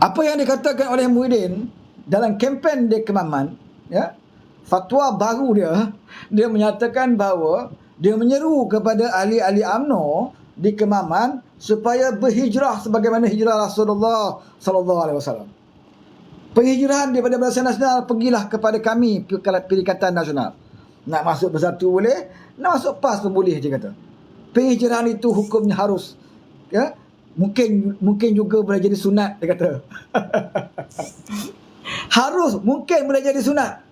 Apa yang dikatakan oleh Muhyiddin dalam kempen dia Kemaman, ya, fatwa baru dia menyatakan bahawa dia menyeru kepada ahli-ahli UMNO di Kemaman supaya berhijrah sebagaimana hijrah Rasulullah sallallahu alaihi wasallam. Penghijrahan daripada Barisan Nasional, pergilah kepada kami Perikatan Nasional. Nak masuk Bersatu boleh, nak masuk PAS pun boleh, dia kata. Penghijrahan itu hukumnya harus, ya. Mungkin juga boleh jadi sunat, dia kata. Harus, mungkin boleh jadi sunat.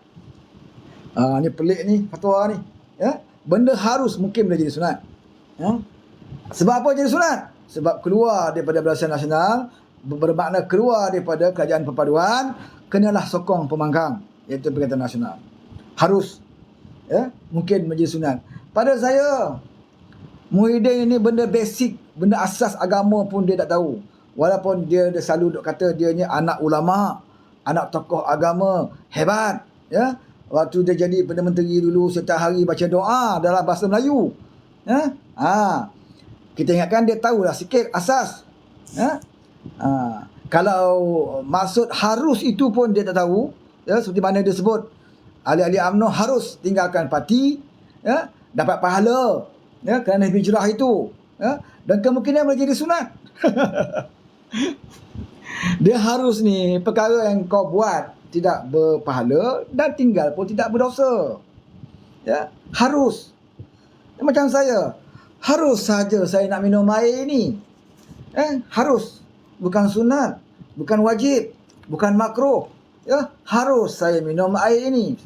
Ni pelik ni fatwa ni, ya. Benda harus mungkin boleh jadi sunat, ya. Sebab apa jadi sunat? Sebab keluar daripada Barisan Nasional, bermakna keluar daripada Kerajaan Perpaduan, kenalah sokong pembangkang, iaitu Perikatan Nasional. Harus, ya, mungkin menjadi sunat. Pada saya, Muhyiddin ini benda basic, benda asas agama pun dia tak tahu. Walaupun dia selalu duk kata dia ni anak ulama, anak tokoh agama hebat, ya. Waktu dia jadi Perdana Menteri dulu, setiap hari baca doa dalam bahasa Melayu, ya. Kita ingatkan dia tahulah sikit asas, ya. Kalau maksud harus itu pun dia tak tahu, ya. Seperti mana dia sebut, ahli-ahli UMNO harus tinggalkan parti, ya, dapat pahala, ya, kerana hijrah itu, ya, dan kemungkinan boleh jadi sunat. Dia harus ni perkara yang kau buat tidak berpahala dan tinggal pun tidak berdosa, ya. Harus, macam saya, harus saja saya nak minum air ni, harus, bukan sunat, bukan wajib, bukan makruh, ya. Harus saya minum air ini.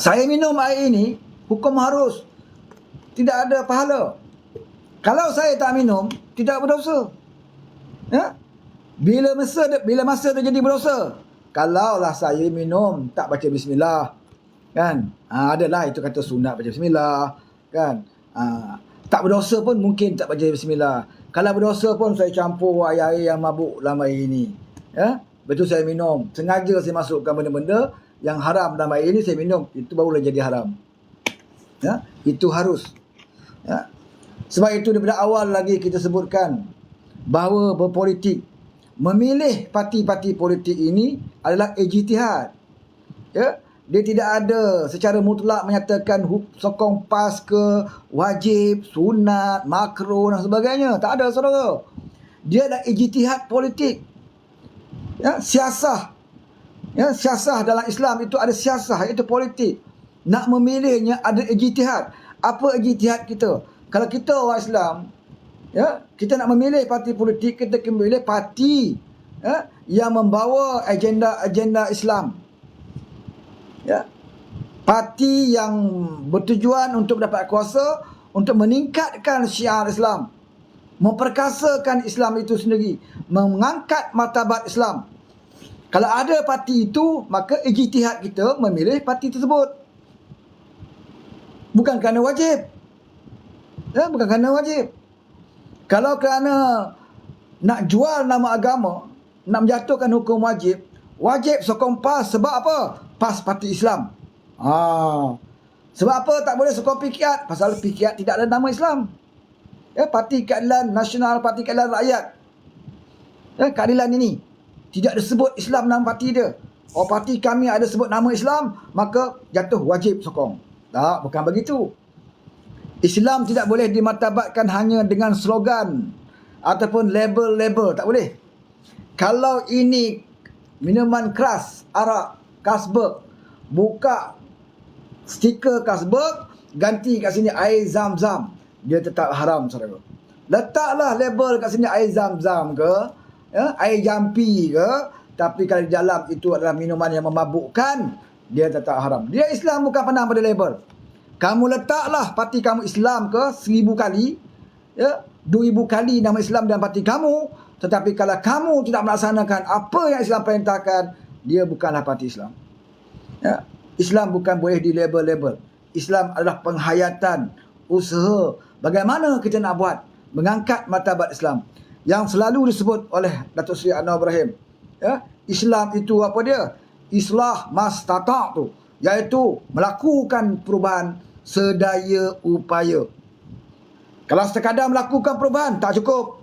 Saya minum air ini hukum harus, tidak ada pahala. Kalau saya tak minum, tidak berdosa, ya. Bila masa dia jadi berdosa? Kalaulah saya minum tak baca bismillah, kan? Adalah itu kata sunat baca bismillah, kan? Tak berdosa pun mungkin tak baca bismillah. Kalau berdosa pun saya campur air-air yang mabuk dalam air ini, ya. Betul, saya minum, sengaja saya masukkan benda-benda yang haram dalam air ini, saya minum, itu barulah jadi haram, ya. Itu harus, ya. Sebab itu daripada awal lagi kita sebutkan bahawa berpolitik, memilih parti-parti politik ini adalah ijtihad, ya. Dia tidak ada secara mutlak menyatakan sokong PAS ke, wajib, sunat, makruh dan sebagainya. Tak ada, saudara. Dia adalah ijtihad politik, ya. Siasah, ya, siasah dalam Islam itu ada siasah, iaitu politik. Nak memilihnya ada ijtihad. Apa ijtihad kita? Kalau kita orang Islam, ya, kita nak memilih parti politik, kita kena memilih parti, ya, yang membawa agenda Islam, ya. Parti yang bertujuan untuk dapat kuasa, untuk meningkatkan syiar Islam, memperkasakan Islam itu sendiri, mengangkat martabat Islam. Kalau ada parti itu, maka ijtihad kita memilih parti tersebut. Bukan kerana wajib, ya, bukan kerana wajib. Kalau kerana nak jual nama agama, nak menjatuhkan hukum wajib, wajib sokong PAS. Sebab apa? PAS parti Islam. Sebab apa tak boleh sokong PKR? Pasal PKR tidak ada nama Islam, ya. Parti Keadilan Nasional, Parti Keadilan Rakyat, ya, keadilan ini tidak disebut Islam dalam parti dia. Parti kami ada sebut nama Islam, maka jatuh wajib sokong. Tak, bukan begitu. Islam tidak boleh dimartabatkan hanya dengan slogan ataupun label-label, tak boleh. Kalau ini minuman keras, arak, Carlsberg, buka stiker Carlsberg, ganti kat sini air Zam-Zam, dia tetap haram, saudara. Letaklah label kat sini air Zam-Zam ke, ya, air jampi ke, tapi kalau di dalam itu adalah minuman yang memabukkan, dia tetap haram. Dia Islam bukan pandang pada label. Kamu letaklah parti kamu Islam ke 1000 kali, ya, 2000 kali nama Islam dalam parti kamu, tetapi kalau kamu tidak melaksanakan apa yang Islam perintahkan, dia bukanlah parti Islam, ya. Islam bukan boleh di label-label. Islam adalah penghayatan, usaha bagaimana kita nak buat mengangkat martabat Islam, yang selalu disebut oleh Datuk Seri Anwar Ibrahim, ya. Islam itu apa dia? Islah mastata' tu, iaitu melakukan perubahan sedaya upaya. Kalau sekadar melakukan perubahan tak cukup.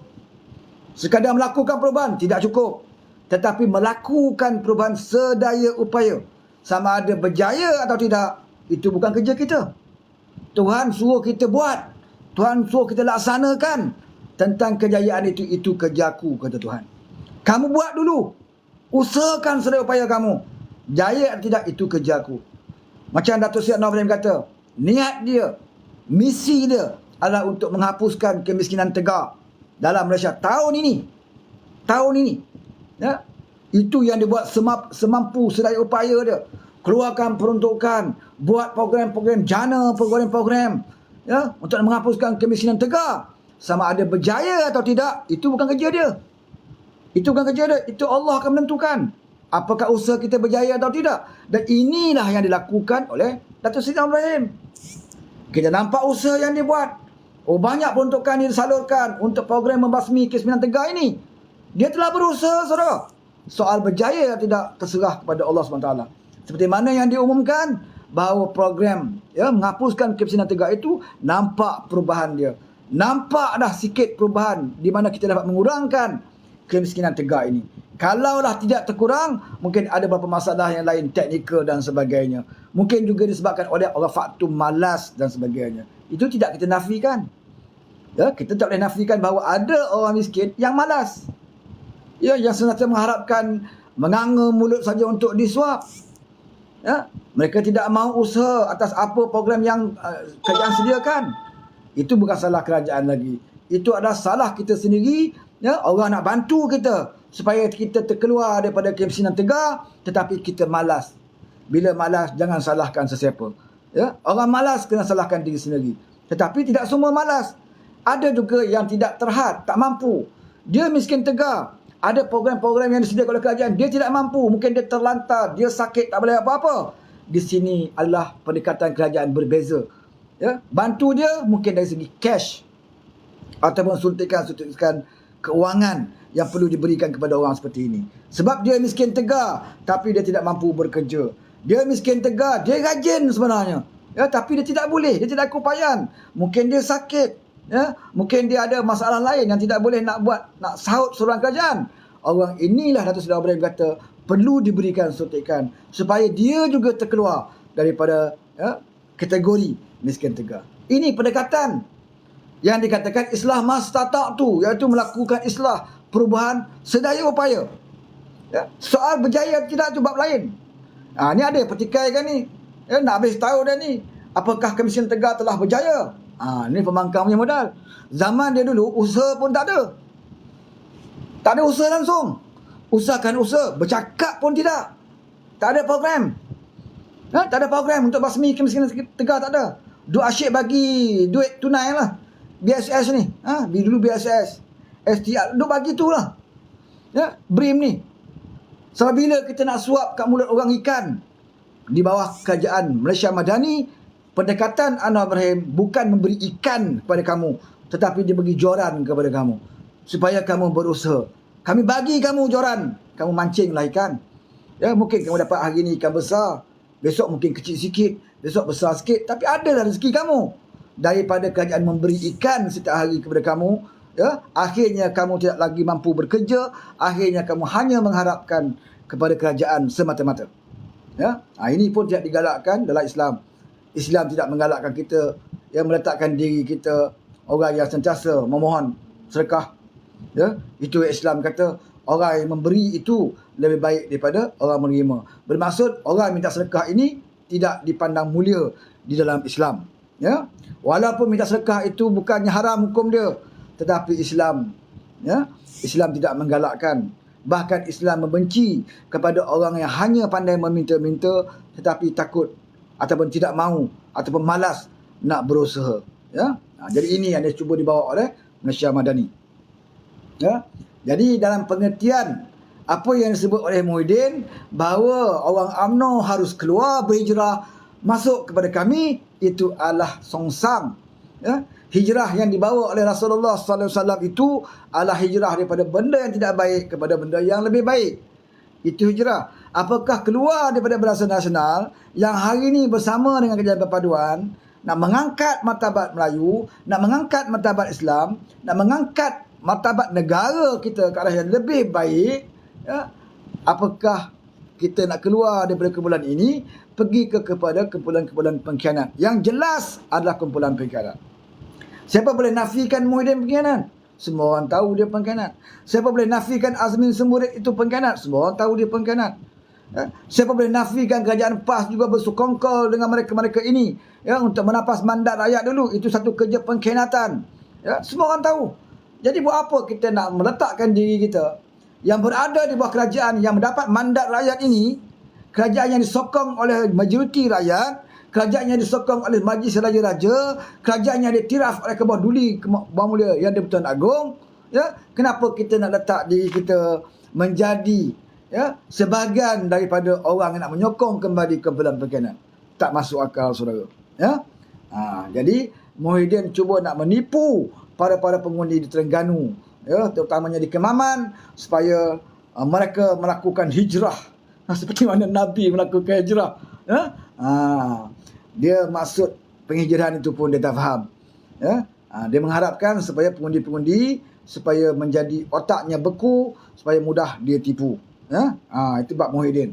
Sekadar melakukan perubahan tidak cukup. Tetapi melakukan perubahan sedaya upaya. Sama ada berjaya atau tidak, itu bukan kerja kita. Tuhan suruh kita buat. Tuhan suruh kita laksanakan. Tentang kejayaan itu kerja aku, kata Tuhan. Kamu buat dulu. Usahakan sedaya upaya kamu. Jaya atau tidak, itu kerja aku. Macam Datuk Seri Anwar Ibrahim kata, niat dia, misi dia adalah untuk menghapuskan kemiskinan tegar dalam Malaysia tahun ini. Tahun ini. Ya? Itu yang dia buat semampu sedaya upaya dia. Keluarkan peruntukan, buat program-program jana, program-program ya, untuk menghapuskan kemiskinan tegar. Sama ada berjaya atau tidak, itu bukan kerja dia. Itu bukan kerja dia, itu Allah akan menentukan apakah usaha kita berjaya atau tidak. Dan inilah yang dilakukan oleh Datuk Seri Anwar Ibrahim. Kita nampak usaha yang dia buat. Oh, banyak peruntukan yang disalurkan untuk program membasmi kemiskinan tegar ini. Dia telah berusaha, saudara. Soal berjaya atau tidak terserah kepada Allah SWT. Seperti mana yang diumumkan, bahawa program ya, menghapuskan kemiskinan tegar itu nampak perubahan dia. Nampak dah sikit perubahan di mana kita dapat mengurangkan kemiskinan tegar ini. Kalaulah tidak terkurang, mungkin ada beberapa masalah yang lain, teknikal dan sebagainya. Mungkin juga disebabkan oleh orang faktor malas dan sebagainya. Itu tidak kita nafikan. Ya, kita tak boleh nafikan bahawa ada orang miskin yang malas. Ya, yang senantiasa mengharapkan menganga mulut saja untuk disuap. Ya, mereka tidak mahu usaha atas apa program yang kerajaan sediakan. Itu bukan salah kerajaan lagi. Itu adalah salah kita sendiri. Ya, orang nak bantu kita supaya kita terkeluar daripada kemiskinan tegar, tetapi kita malas. Bila malas, jangan salahkan sesiapa. Ya, orang malas kena salahkan diri sendiri. Tetapi tidak semua malas. Ada juga yang tidak terhad, tak mampu. Dia miskin tegar. Ada program-program yang disediakan oleh kerajaan, dia tidak mampu. Mungkin dia terlantar, dia sakit, tak boleh apa-apa. Di sini adalah pendekatan kerajaan berbeza. Ya, bantu dia mungkin dari segi cash ataupun suntikan keuangan yang perlu diberikan kepada orang seperti ini. Sebab dia miskin tegar tapi dia tidak mampu bekerja. Dia miskin tegar, dia rajin sebenarnya. Ya, tapi dia tidak boleh, dia tidak keupayaan. Mungkin dia sakit, ya, mungkin dia ada masalah lain yang tidak boleh nak sahut seorang kerajaan. Orang inilah Datuk Seri Anwar Ibrahim kata perlu diberikan suntikan supaya dia juga terkeluar daripada ya, kategori miskin tegar. Ini pendekatan yang dikatakan islah mastata'tu, iaitu melakukan islah, perubahan sedaya upaya. Ya, soal berjaya tidak itu bab lain. Ni ada petikai kan ni. Ya, nak habis tahun dah ni. Apakah kemiskinan tegar telah berjaya? Ni pembangkang punya modal. Zaman dia dulu usaha pun tak ada. Tak ada usaha langsung. Usahakan usaha, bercakap pun tidak. Tak ada program. Tak ada program untuk basmi kemiskinan tegar, tak ada. Duk asyik bagi duit tunai lah. BSS ni. Dulu BSS. STR. Duk bagi tu lah. Ya, BRIM ni. Sebab bila kita nak suap kat mulut orang ikan di bawah kerajaan Malaysia Madani, pendekatan Anwar Ibrahim bukan memberi ikan kepada kamu, tetapi dia bagi joran kepada kamu. Supaya kamu berusaha. Kami bagi kamu joran. Kamu mancinglah ikan. Ya, mungkin kamu dapat hari ni ikan besar. Besok mungkin kecil sikit. Besok besar sikit. Tapi adalah rezeki kamu. Daripada kerajaan memberi ikan setiap hari kepada kamu, ya, akhirnya kamu tidak lagi mampu bekerja. Akhirnya kamu hanya mengharapkan kepada kerajaan semata-mata. Ya, ini pun tidak digalakkan dalam Islam. Islam tidak menggalakkan kita yang meletakkan diri kita orang yang sentiasa memohon sedekah. Ya, itu Islam kata orang yang memberi itu lebih baik daripada orang menerima. Bermaksud orang minta sedekah ini tidak dipandang mulia di dalam Islam. Ya, walaupun minta sedekah itu bukannya haram hukum dia, tetapi Islam, ya, Islam tidak menggalakkan. Bahkan Islam membenci kepada orang yang hanya pandai meminta-minta tetapi takut ataupun tidak mahu ataupun malas nak berusaha. Ya, jadi ini yang dia cuba dibawa oleh Malaysia Madani. Ya, jadi dalam pengertian apa yang disebut oleh Muhyiddin bahawa orang UMNO harus keluar berhijrah masuk kepada kami, itu adalah songsang. Ya, hijrah yang dibawa oleh Rasulullah SAW itu adalah hijrah daripada benda yang tidak baik kepada benda yang lebih baik. Itu hijrah. Apakah keluar daripada Barisan Nasional yang hari ini bersama dengan Kerajaan Perpaduan nak mengangkat martabat Melayu, nak mengangkat martabat Islam, nak mengangkat martabat negara kita ke arah yang lebih baik, ya, apakah kita nak keluar daripada kumpulan ini, pergi kepada kumpulan-kumpulan pengkhianat. Yang jelas adalah kumpulan pengkhianat. Siapa boleh nafikan Muhyiddin pengkhianat? Semua orang tahu dia pengkhianat. Siapa boleh nafikan Azmin Semburit itu pengkhianat? Semua orang tahu dia pengkhianat. Ya? Siapa boleh nafikan kerajaan PAS juga bersekongkol dengan mereka-mereka ini, ya, untuk menampas mandat rakyat dulu? Itu satu kerja pengkhianatan. Ya? Semua orang tahu. Jadi buat apa kita nak meletakkan diri kita yang berada di bawah kerajaan yang mendapat mandat rakyat ini, kerajaan yang disokong oleh majoriti rakyat, kerajaan yang disokong oleh Majlis Raja-Raja, kerajaan yang ditiraf oleh Kebawah Duli Bang Mulia Yang di-Pertuan Agong, ya, kenapa kita nak letak diri kita menjadi, ya, sebahagian daripada orang yang nak menyokong kembali kumpulan pengkhianat? Tak masuk akal, saudara. Ya? Jadi Muhyiddin cuba nak menipu para pengundi di Terengganu, ya, terutamanya di Kemaman, supaya mereka melakukan hijrah seperti mana Nabi melakukan hijrah. Ya? Dia maksud penghijrahan itu pun dia tak faham. Ya? Dia mengharapkan supaya pengundi-pengundi supaya menjadi otaknya beku, supaya mudah dia tipu. Ya? Itu bab Muhyiddin.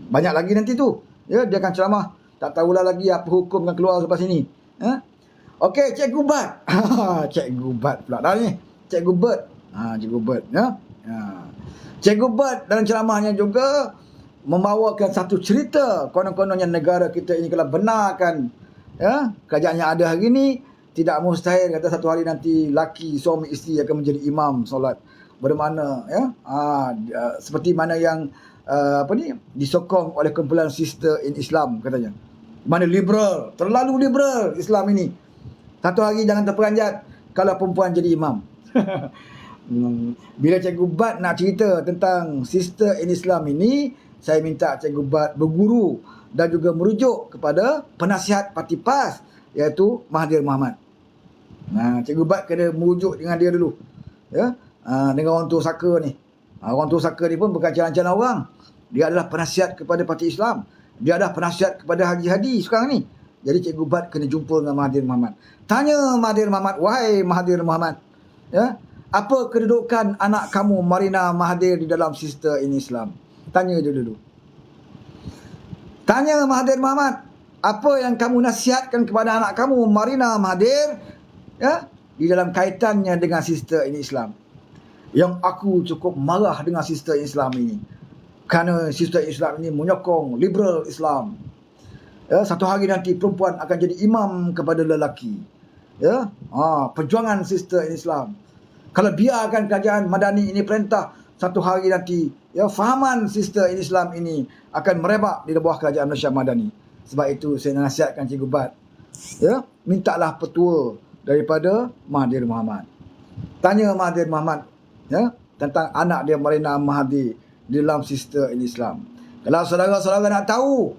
Banyak lagi nanti tu. Ya, dia akan ceramah. Tak tahulah lagi apa hukum yang keluar lepas ini. Ya? Okey, Cikgu Bat. Cikgu Bat pula dah ni. Cikgu Bat. Cikgu Bat. Ya? Cikgu Bat dalam ceramahnya juga membawakan satu cerita, konon-kononnya negara kita ini kalau benarkan, ya, kerajaan yang ada hari ini, tidak mustahil kata satu hari nanti laki suami isteri akan menjadi imam solat bermana, ya, seperti mana yang disokong oleh kumpulan Sister in Islam katanya. Mana liberal, terlalu liberal Islam ini. Satu hari jangan terperanjat kalau perempuan jadi imam. Bila Cikgu Bat nak cerita tentang Sister in Islam ini, saya minta Cikgu Bat berguru dan juga merujuk kepada penasihat parti PAS, iaitu Mahathir Mohamad. Cikgu Bat kena merujuk dengan dia dulu. Ya? Dengan orang tua saka ni. Orang tua saka ni pun bukan jalan-jalan orang. Dia adalah penasihat kepada parti Islam. Dia adalah penasihat kepada Haji Hadi sekarang ni. Jadi Cikgu Bat kena jumpa dengan Mahathir Mohamad. Tanya Mahathir Mohamad, wahai Mahathir Mohamad, ya, apa kedudukan anak kamu Marina Mahathir di dalam Sister in Islam? Tanya dia dulu. Tanya Mahathir Mohamad, apa yang kamu nasihatkan kepada anak kamu Marina Mahathir, ya, di dalam kaitannya dengan Sister in Islam? Yang aku cukup marah dengan Sister in Islam ini, kerana Sister in Islam ini menyokong liberal Islam. Ya, satu hari nanti perempuan akan jadi imam kepada lelaki. Ya, perjuangan Sister in Islam. Kalau biarkan kerajaan Madani ini perintah, satu hari nanti, ya, fahaman Sister in Islam ini akan merebak di bawah kerajaan Malaysia Madani. Sebab itu saya nasihatkan Cikgu Bat, ya, mintalah petua daripada Mahathir Mohamad. Tanya Mahathir Mohamad, ya, tentang anak dia Marina Mahathir di dalam Sister in Islam. Kalau saudara-saudara nak tahu,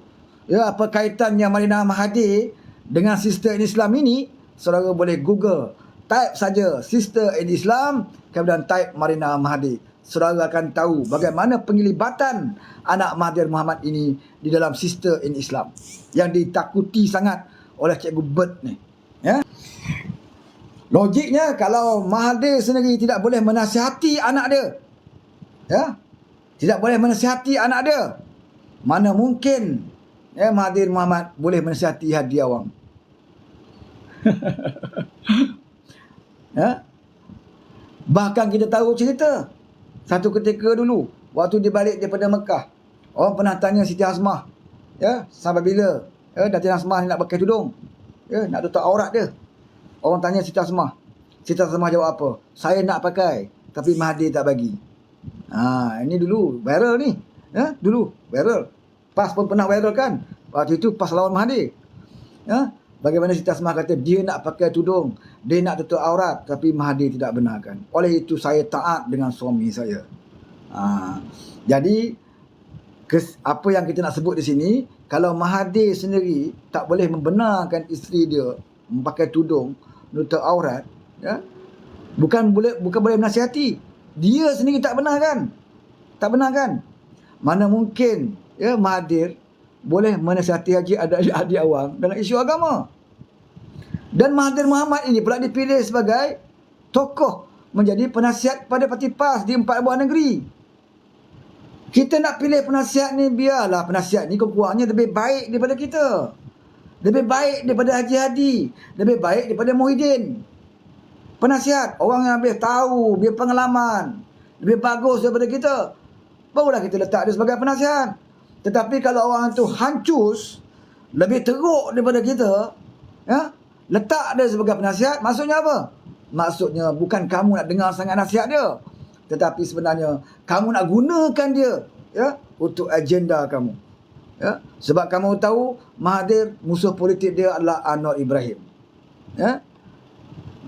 ya, apa kaitannya Marina Mahathir dengan Sister in Islam ini, saudara boleh Google. Type saja Sister in Islam, kemudian type Marina Mahathir. Saudara akan tahu bagaimana penglibatan anak Mahathir Mohamad ini di dalam Sister in Islam yang ditakuti sangat oleh Cikgu Bert ni. Ya? Logiknya kalau Mahathir sendiri tidak boleh menasihati anak dia, ya, tidak boleh menasihati anak dia, mana mungkin, ya, Mahathir Mohamad boleh menasihati Hadi Awang? Ya? Bahkan kita tahu cerita satu ketika dulu, waktu dia balik daripada Mekah, orang pernah tanya Siti Hasmah, ya, sampai bila, ya, Datin Hasmah ni nak pakai tudung, ya, nak tutup aurat dia. Orang tanya Siti Hasmah. Siti Hasmah jawab apa? Saya nak pakai, tapi Mahathir tak bagi. Ini dulu viral ni, ya, dulu viral. PAS pun pernah viral kan. Waktu itu PAS lawan Mahathir. Ya, bagaimana Siti Hasmah kata dia nak pakai tudung, dia nak tutup aurat, tapi Mahathir tidak benarkan. Oleh itu saya taat dengan suami saya. Jadi apa yang kita nak sebut di sini, kalau Mahathir sendiri tak boleh membenarkan isteri dia memakai tudung, nutup aurat, ya, bukan boleh menasihati, dia sendiri tak benarkan. Tak benarkan. Mana mungkin, ya, Mahathir boleh menasihati Hadi Awang dalam isu agama. Dan Mahathir Mohamad ini pula dipilih sebagai tokoh menjadi penasihat pada parti PAS di 4 buah negeri. Kita nak pilih penasihat ni, biarlah penasihat ni kurang-kurangnya lebih baik daripada kita. Lebih baik daripada Haji Hadi. Lebih baik daripada Muhyiddin. Penasihat, orang yang lebih tahu, lebih pengalaman, lebih bagus daripada kita, barulah kita letak dia sebagai penasihat. Tetapi kalau orang tu hancus, lebih teruk daripada kita, ya, letak dia sebagai penasihat, maksudnya apa? Maksudnya bukan kamu nak dengar sangat nasihat dia, tetapi sebenarnya kamu nak gunakan dia, ya, untuk agenda kamu. Ya, sebab kamu tahu Mahathir, musuh politik dia adalah Anwar Ibrahim. Ya.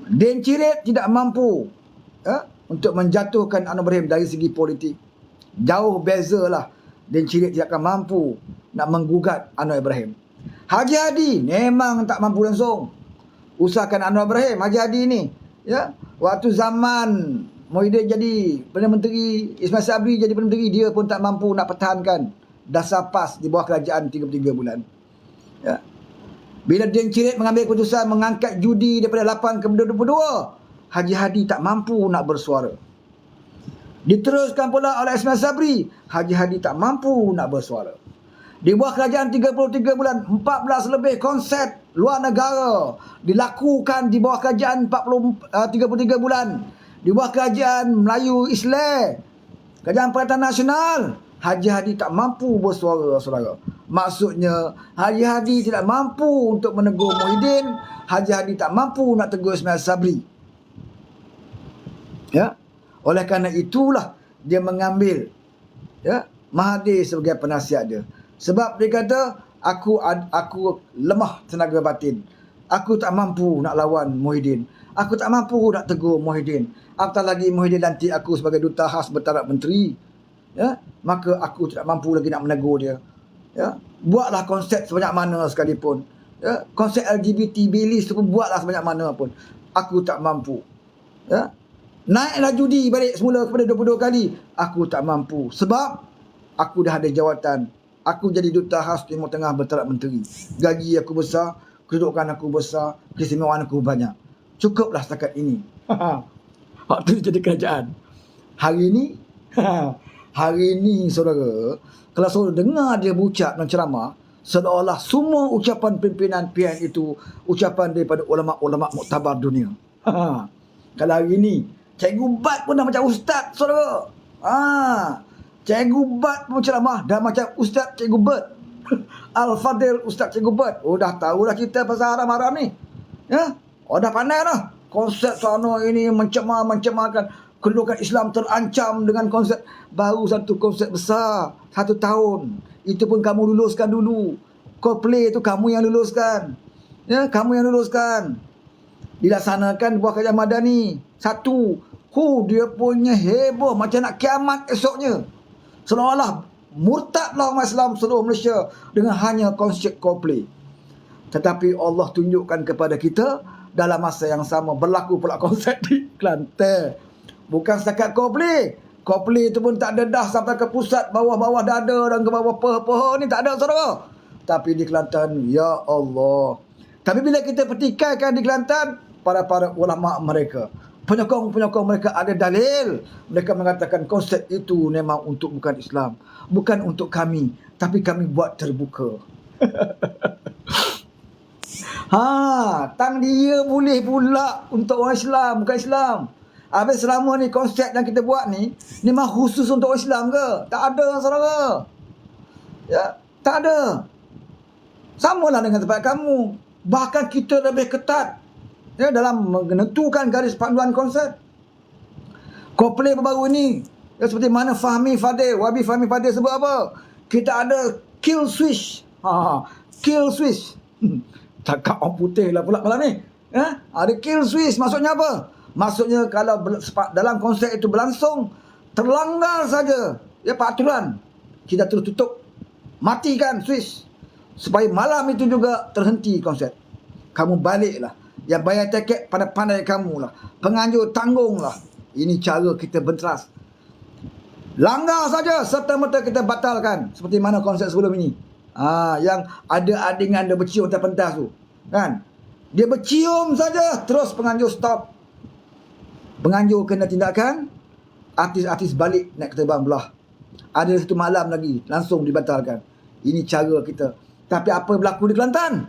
Din Cirit tidak mampu, ya, untuk menjatuhkan Anwar Ibrahim dari segi politik. Jauh bezalah. Din Cirit tidak akan mampu nak menggugat Anwar Ibrahim. Haji Hadi memang tak mampu langsung usahakan Anwar Ibrahim. Haji Hadi ni, ya, waktu zaman Muhyiddin jadi Perdana Menteri, Ismail Sabri jadi Perdana Menteri, dia pun tak mampu nak pertahankan dasar PAS di bawah kerajaan 33 bulan. Ya. Bila Din Cirit mengambil keputusan mengangkat judi daripada 8 ke 22, Haji Hadi tak mampu nak bersuara. Diteruskan pula oleh Ismail Sabri, Haji Hadi tak mampu nak bersuara. Di bawah kerajaan 33 bulan, 14 lebih konsert luar negara dilakukan di bawah kerajaan 33 bulan. Di bawah kerajaan Melayu Islam, kerajaan Perkhidmatan Nasional, Haji Hadi tak mampu bersuara, saudara. Maksudnya, Haji Hadi tidak mampu untuk menegur Muhyiddin. Haji Hadi tak mampu nak tegur Ismail Sabri. Ya. Oleh kerana itulah dia mengambil, ya, Mahathir sebagai penasihat dia. Sebab dia kata, aku lemah tenaga batin. Aku tak mampu nak lawan Muhyiddin. Aku tak mampu nak tegur Muhyiddin. Apatah lagi Muhyiddin lantik aku sebagai duta khas bertaraf menteri. Ya, maka aku tidak mampu lagi nak menegur dia. Ya, buatlah konsep sebanyak mana sekalipun. Ya, konsep LGBT bilis tu pun buatlah sebanyak mana pun. Aku tak mampu. Ya, naiklah judi balik semula kepada 22 kali. Aku tak mampu. Sebab aku dah ada jawatan. Aku jadi duta khas Timur Tengah bertaraf menteri. Gaji aku besar, kedudukan aku besar, keistimewaan aku banyak. Cukuplah setakat ini. Waktu dia jadi kerajaan. Hari ini, hari ini saudara, kalau saudara dengar dia berucap dan ceramah, seolah-olah semua ucapan pimpinan PN itu ucapan daripada ulama-ulama muktabar dunia. Kalau hari ini, Cikgu Bat pun dah macam ustaz, saudara. Cikgu Bat pun ceramah dah macam ustaz Cikgu Bat. Al-Fadil Ustaz Cikgu Bat. Oh, dah tahulah kita pasal haram-haram ni. Ya? Oh, dah pandai dah. Konsep sana ini mencemarkan kedudukan Islam terancam dengan konsep baru, satu konsep besar 1 tahun. Itu pun kamu luluskan dulu. Coldplay tu kamu yang luluskan. Ya, kamu yang luluskan. Dilaksanakan buah kerajaan Madani. 1. Dia punya heboh macam nak kiamat esoknya. Seolah-olah murtadlah umat Islam seluruh Malaysia dengan hanya konsep Coldplay. Tetapi Allah tunjukkan kepada kita dalam masa yang sama berlaku pula konsep di Kelantan. Bukan setakat Coldplay. Coldplay itu pun tak ada dah sampai ke pusat bawah-bawah dada dan ke bawah peha-peha ni, tak ada, saudara. Tapi di Kelantan, ya Allah. Tapi bila kita petikaikan di Kelantan, para ulama mereka, penyokong-penyokong mereka ada dalil. Mereka mengatakan konsep itu memang untuk bukan Islam. Bukan untuk kami, tapi kami buat terbuka. Tang dia boleh pula untuk orang Islam, bukan Islam. Habis selama ni konsep yang kita buat ni memang khusus untuk orang Islam ke? Tak ada, saudara. Ya, tak ada. Samalah dengan tempat kamu. Bahkan kita lebih ketat, ya, dalam menentukan garis panduan konsep. Coldplay baru ni, ya, seperti mana Wabi Fahmi Fadil sebut apa? Kita ada kill switch. Kill switch. Cakap orang putih lah pula malam ni. Ya? Ada kill switch. Maksudnya apa? Maksudnya kalau dalam konsep itu berlangsung, terlanggar saja, ya, peraturan, kita terus tutup, matikan switch. Supaya malam itu juga terhenti konsep. Kamu baliklah. Yang bayar tiket pandai-pandai kamu lah. Penganjur tanggunglah. Ini cara kita benteras. Langgar saja, serta-merta kita batalkan. Seperti mana konsep sebelum ini. Yang ada adingan dia bercium atas pentas tu. Kan? Dia bercium saja, terus penganjur stop. Penganjur kena tindakan, artis-artis balik naik terbang belah. Ada satu malam lagi, langsung dibatalkan. Ini cara kita. Tapi apa yang berlaku di Kelantan?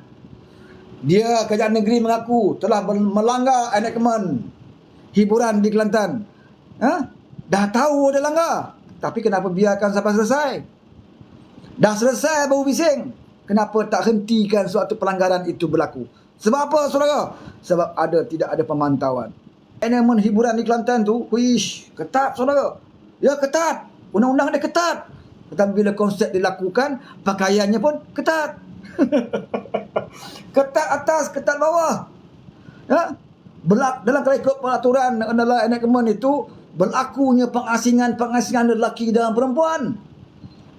Dia, kerajaan negeri mengaku telah melanggar enactment hiburan di Kelantan. Dah tahu ada langgar. Tapi kenapa biarkan sampai selesai? Dah selesai baru bising. Kenapa tak hentikan suatu pelanggaran itu berlaku? Sebab apa, saudara? Sebab tidak ada pemantauan. Enactment hiburan di Kelantan tu, ketat, saudara. Ya, ketat. Undang-undang dia ketat. Tetapi bila konsep dilakukan, pakaiannya pun ketat. Ketat atas, ketat bawah. Dalam ikut peraturan adalah enactment itu, berlakunya pengasingan lelaki dan perempuan.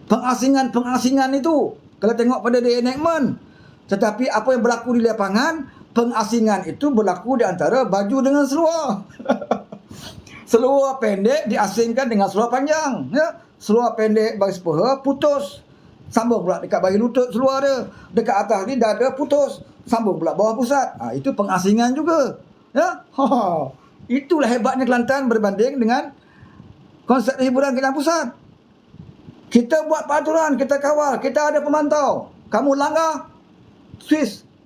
Pengasingan itu, kalau tengok pada di enactment. Tetapi apa yang berlaku di lapangan, pengasingan itu berlaku di antara baju dengan seluar. Seluar pendek diasingkan dengan seluar panjang. Seluar pendek bagi paha putus. Sambung pula dekat bagi lutut seluar dia. Dekat atas ni dada putus. Sambung pula bawah pusat. Itu pengasingan juga. Itulah hebatnya Kelantan berbanding dengan konsep hiburan Kelantan Pusat. Kita buat peraturan, kita kawal, kita ada pemantau. Kamu langgar,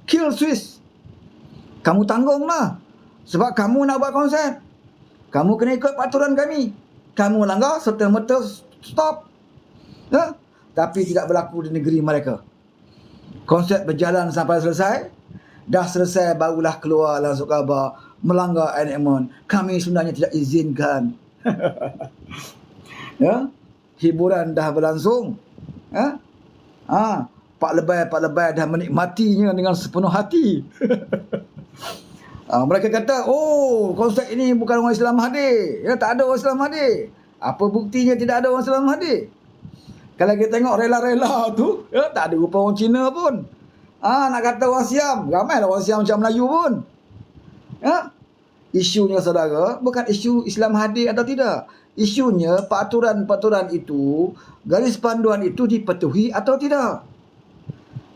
kill Swiss. Kamu tanggunglah. Sebab kamu nak buat konsep. Kamu kena ikut peraturan kami. Kamu langgar, serta-merta stop. Tapi tidak berlaku di negeri mereka. Konsep berjalan sampai selesai. Dah selesai barulah keluar langsung khabar melanggar enactment. Kami sebenarnya tidak izinkan. Hiburan dah berlangsung. Pak Lebay dah menikmatinya dengan sepenuh hati. Mereka kata, konsep ini bukan orang Islam hadir. Tak ada orang Islam hadir. Apa buktinya tidak ada orang Islam hadir? Kalau kita tengok rela-rela tu, tak ada rupa orang Cina pun. Nak kata orang Siam, ramailah orang Siam macam Melayu pun. Isunya, saudara, bukan isu Islam hadir atau tidak. Isunya peraturan-peraturan itu, garis panduan itu dipatuhi atau tidak.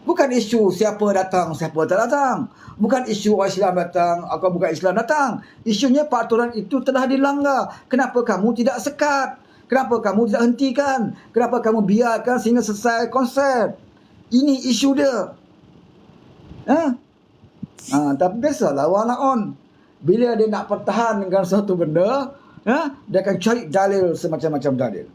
Bukan isu siapa datang, siapa tak datang. Bukan isu orang Islam datang atau bukan Islam datang. Isunya peraturan itu telah dilanggar. Kenapa kamu tidak sekat? Kenapa kamu tidak hentikan? Kenapa kamu biarkan sehingga selesai konsep? Ini isu dia. Tapi biasalah orang on. Bila dia nak pertahankan satu benda, dia akan cari dalil semacam-macam dalil.